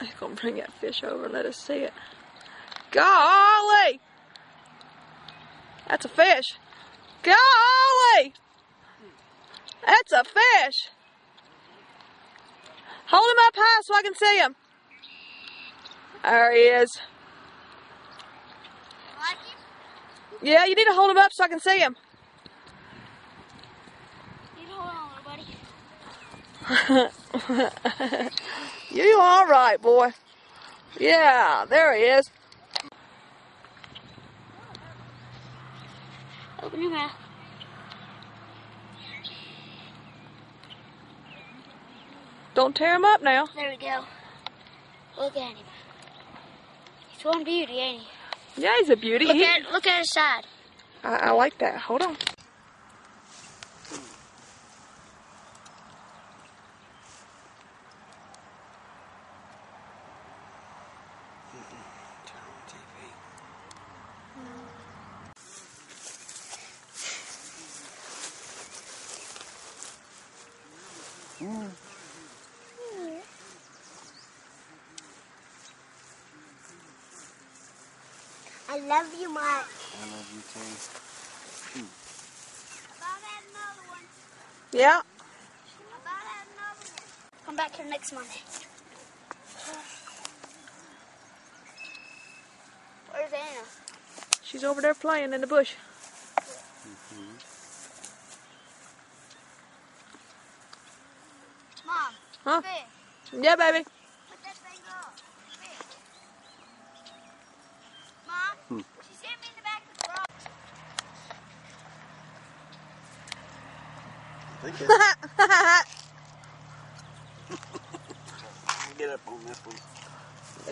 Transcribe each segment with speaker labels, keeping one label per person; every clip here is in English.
Speaker 1: He's gonna bring that fish over and let us see it. Golly! That's a fish. Golly! That's a fish. Hold him up high so I can see him. There he is.
Speaker 2: Like him?
Speaker 1: Yeah, you need to hold him up so I can see him.
Speaker 2: You hold on, buddy.
Speaker 1: You all right, boy? Yeah, there he is.
Speaker 2: Open your mouth.
Speaker 1: Don't tear him up now.
Speaker 2: There we go. Look at him. He's one beauty, ain't he?
Speaker 1: Yeah, he's a beauty.
Speaker 2: Look at his side.
Speaker 1: I like that. Hold on.
Speaker 2: I love you, Mark.
Speaker 3: I love you too.
Speaker 2: About had another one.
Speaker 1: Yeah.
Speaker 2: About had another one. Come back here next Monday. Where's Anna?
Speaker 1: She's over there playing in the bush.
Speaker 2: Mom.
Speaker 1: Huh?
Speaker 2: Fish.
Speaker 1: Yeah, baby.
Speaker 2: Put that thing up. Fish. Mom, she's hit me in the back with the rock.
Speaker 3: Get up on this one.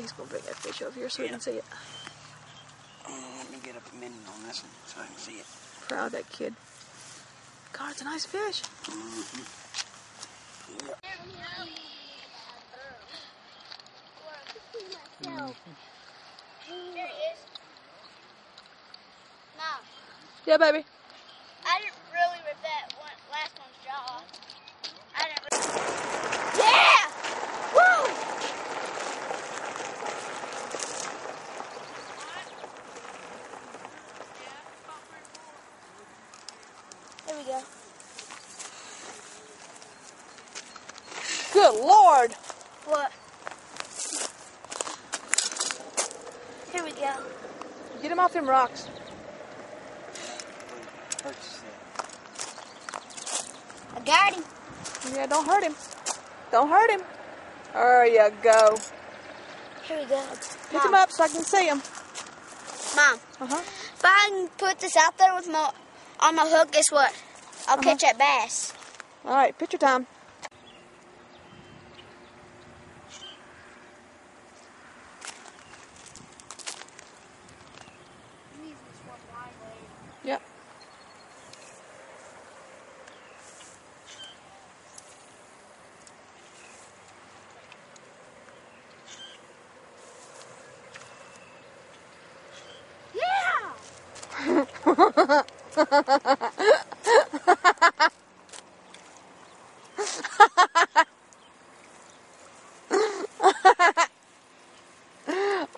Speaker 1: He's gonna bring that fish over here so we can see it.
Speaker 3: Let me get up a minute on this one so I can see it.
Speaker 1: Proud of that kid. God, it's a nice fish.
Speaker 3: Yep.
Speaker 2: There he is. Mom,
Speaker 1: Yeah, baby.
Speaker 2: I didn't really rip that last one's jaw. I didn't Yeah! Woo! There we go.
Speaker 1: Good Lord.
Speaker 2: What? Here we go.
Speaker 1: Get him off them rocks.
Speaker 3: Purchase
Speaker 2: I got him.
Speaker 1: Yeah, don't hurt him. Don't hurt him. There you go.
Speaker 2: Here we go.
Speaker 1: Pick him up so I can see him.
Speaker 2: Mom,
Speaker 1: Uh-huh.
Speaker 2: if I can put this out there with on my hook, guess what? I'll catch that bass.
Speaker 1: All right, picture time. Yep.
Speaker 2: Yeah!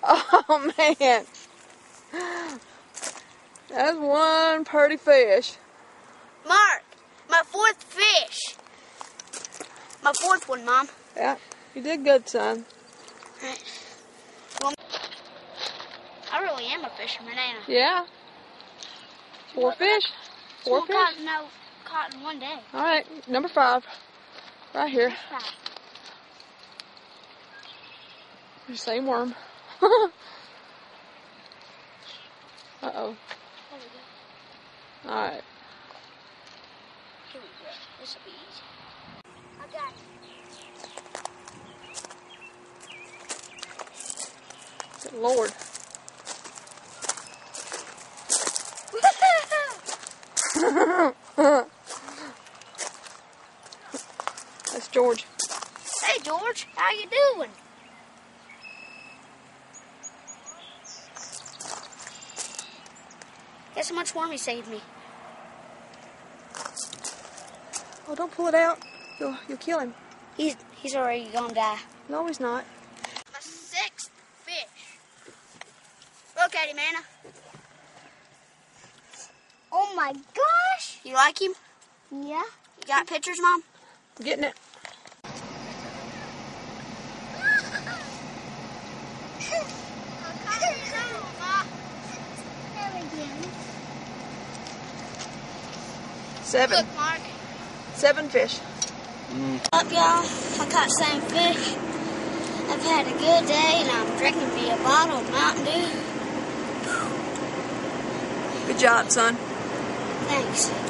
Speaker 1: Oh, man. That's one pretty fish.
Speaker 2: Mark, my fourth fish. My fourth one, Mom.
Speaker 1: Yeah, you did good, son.
Speaker 2: Right. Well, I really am a fisherman, ain't I?
Speaker 1: Yeah. Four fish. Four fish.
Speaker 2: Caught in one day.
Speaker 1: All right, number 5. Right here. Same worm. Uh-oh.
Speaker 2: There we go.
Speaker 1: All right.
Speaker 2: Here we go. This will be easy. I got it.
Speaker 1: Good Lord. That's George.
Speaker 2: Hey, George. How you doing? Guess how much worm he saved me?
Speaker 1: Oh, don't pull it out. You'll kill him.
Speaker 2: He's already gonna die.
Speaker 1: No, he's not.
Speaker 2: My Teddy Manna. Oh my gosh. You like him? Yeah. You got pictures, Mom?
Speaker 1: Getting it. Seven.
Speaker 2: Look, Mark.
Speaker 1: 7 fish.
Speaker 2: Up, y'all. I caught the same fish. I've had a good day, and I'm drinking me a bottle of Mountain Dew.
Speaker 1: Good job, son.
Speaker 2: Thanks.